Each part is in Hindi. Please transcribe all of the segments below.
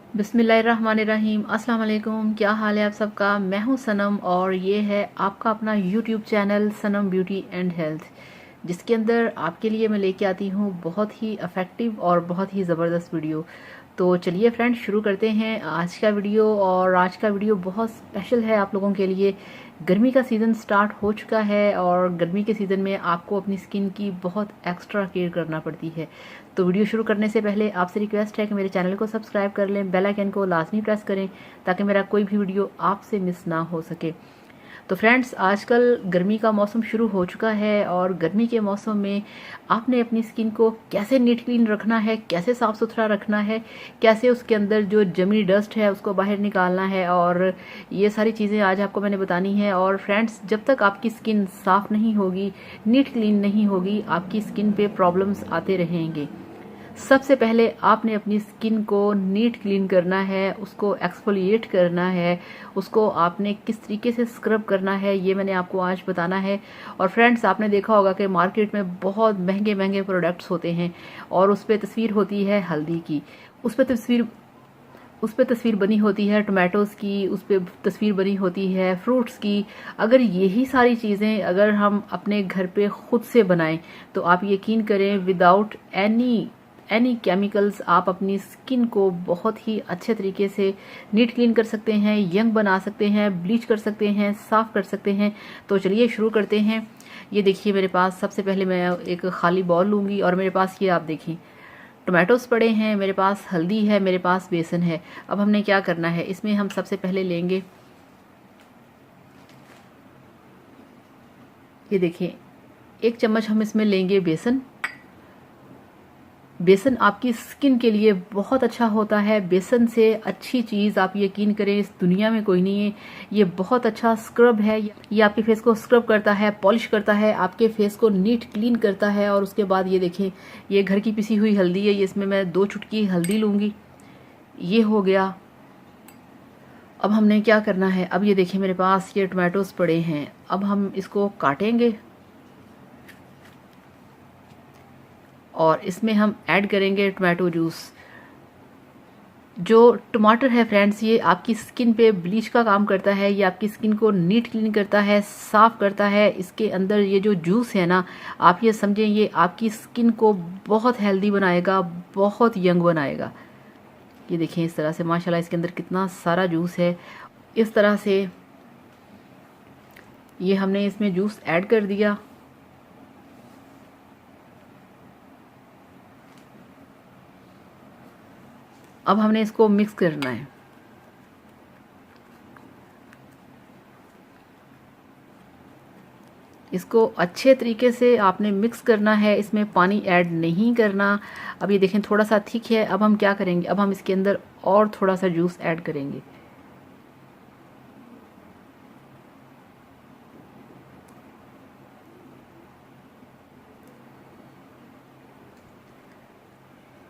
बिस्मिल्लाहिर्रहमानिर्रहीम। अस्सलाम वालेकुम। क्या हाल है आप सबका। मैं हूं सनम और ये है आपका अपना YouTube channel Sanam beauty and health, जिसके अंदर आपके लिए मैं लेके आती हूं बहुत ही इफ़ेक्टिव और बहुत ही ज़बरदस्त वीडियो। तो चलिए फ्रेंड्स, शुरू करते हैं आज का वीडियो। और आज का वीडियो बहुत स्पेशल है आप लोगों के लिए। गर्मी का सीज़न स्टार्ट हो चुका है और गर्मी के सीज़न में आपको अपनी स्किन की बहुत एक्स्ट्रा केयर करना पड़ती है। तो वीडियो शुरू करने से पहले आपसे रिक्वेस्ट है कि मेरे चैनल को सब्सक्राइब कर लें, बेल आइकन को लाजमी प्रेस करें ताकि मेरा कोई भी वीडियो आपसे मिस ना हो सके। तो फ्रेंड्स, आजकल गर्मी का मौसम शुरू हो चुका है और गर्मी के मौसम में आपने अपनी स्किन को कैसे नीट क्लीन रखना है, कैसे साफ़ सुथरा रखना है, कैसे उसके अंदर जो जमी डस्ट है उसको बाहर निकालना है, और ये सारी चीज़ें आज आपको मैंने बतानी है। और फ्रेंड्स, जब तक आपकी स्किन साफ़ नहीं होगी, नीट क्लीन नहीं होगी, आपकी स्किन पे प्रॉब्लम्स आते रहेंगे। सबसे पहले आपने अपनी स्किन को नीट क्लीन करना है, उसको एक्सफोलिएट करना है, उसको आपने किस तरीके से स्क्रब करना है ये मैंने आपको आज बताना है। और फ्रेंड्स, आपने देखा होगा कि मार्केट में बहुत महंगे महंगे प्रोडक्ट्स होते हैं और उस पर तस्वीर होती है हल्दी की, उस पर तस्वीर बनी होती है टोमेटोज़ की, उस पर तस्वीर बनी होती है फ्रूट्स की। अगर यही सारी चीज़ें अगर हम अपने घर पे खुद से बनाएं तो आप यकीन करें, विदाउट एनी केमिकल्स आप अपनी स्किन को बहुत ही अच्छे तरीके से नीट क्लीन कर सकते हैं, यंग बना सकते हैं, ब्लीच कर सकते हैं, साफ़ कर सकते हैं। तो चलिए शुरू करते हैं। ये देखिए, मेरे पास सबसे पहले मैं एक खाली बॉल लूँगी और मेरे पास ये आप देखिए टोमेटोज़ पड़े हैं, मेरे पास हल्दी है, मेरे पास बेसन है। अब हमने क्या करना है, इसमें हम सबसे पहले लेंगे, ये देखिए 1 चम्मच हम इसमें लेंगे बेसन। बेसन आपकी स्किन के लिए बहुत अच्छा होता है। बेसन से अच्छी चीज़ आप यकीन करें इस दुनिया में कोई नहीं है। ये बहुत अच्छा स्क्रब है, ये आपके फेस को स्क्रब करता है, पॉलिश करता है, आपके फेस को नीट क्लीन करता है। और उसके बाद ये देखें, ये घर की पिसी हुई हल्दी है, ये इसमें मैं 2 चुटकी हल्दी लूँगी। ये हो गया। अब हमने क्या करना है, अब ये देखिए मेरे पास ये टोमेटोज़ पड़े हैं, अब हम इसको काटेंगे और इसमें हम ऐड करेंगे टोमेटो जूस। जो टमाटर है फ्रेंड्स, ये आपकी स्किन पे ब्लीच का काम करता है, ये आपकी स्किन को नीट क्लीन करता है, साफ़ करता है। इसके अंदर ये जो जूस है ना, आप ये समझें ये आपकी स्किन को बहुत हेल्दी बनाएगा, बहुत यंग बनाएगा। ये देखें इस तरह से माशाल्लाह इसके अंदर कितना सारा जूस है। इस तरह से ये हमने इसमें जूस ऐड कर दिया। अब हमने इसको मिक्स करना है। इसको अच्छे तरीके से आपने मिक्स करना है, इसमें पानी ऐड नहीं करना। अब ये देखें थोड़ा सा थिक है। अब हम क्या करेंगे, अब हम इसके अंदर और थोड़ा सा जूस ऐड करेंगे।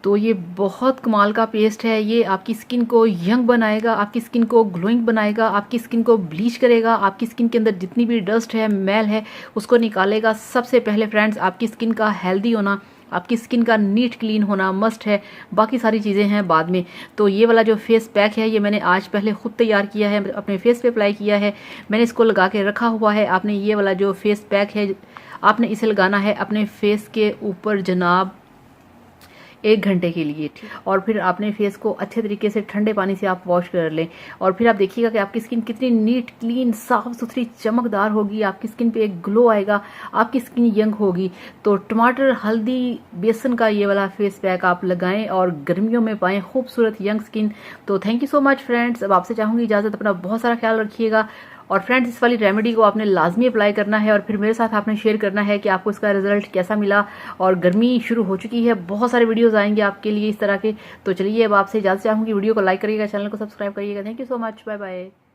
तो ये बहुत कमाल का पेस्ट है। ये आपकी स्किन को यंग बनाएगा, आपकी स्किन को ग्लोइंग बनाएगा, आपकी स्किन को ब्लीच करेगा, आपकी स्किन के अंदर जितनी भी डस्ट है, मैल है, उसको निकालेगा। सबसे पहले फ्रेंड्स, आपकी स्किन का हेल्दी होना, आपकी स्किन का नीट क्लीन होना मस्ट है। बाकी सारी चीज़ें हैं बाद में। तो ये वाला जो फेस पैक है, ये मैंने आज पहले खुद तैयार किया है, अपने फेस पे अप्लाई किया है, मैंने इसको लगा के रखा हुआ है। आपने ये वाला जो फेस पैक है, आपने इसे लगाना है अपने फेस के ऊपर जनाब 1 घंटे के लिए। और फिर आपने फेस को अच्छे तरीके से ठंडे पानी से आप वॉश कर लें और फिर आप देखिएगा कि आपकी स्किन कितनी नीट क्लीन साफ सुथरी चमकदार होगी, आपकी स्किन पे एक ग्लो आएगा, आपकी स्किन यंग होगी। तो टमाटर, हल्दी, बेसन का ये वाला फेस पैक आप लगाएं और गर्मियों में पाएं खूबसूरत यंग स्किन। तो thank you so much friends. अब आपसे चाहूँगी इजाज़त, अपना बहुत सारा ख्याल रखिएगा। और फ्रेंड्स, इस वाली रेमेडी को आपने लाजमी अप्लाई करना है और फिर मेरे साथ आपने शेयर करना है कि आपको इसका रिजल्ट कैसा मिला। और गर्मी शुरू हो चुकी है, बहुत सारे वीडियोस आएंगे आपके लिए इस तरह के। तो चलिए अब आपसे इजाज़त चाहूँगी, वीडियो को लाइक करिएगा, चैनल को सब्सक्राइब करिएगा। Thank you so much, bye bye.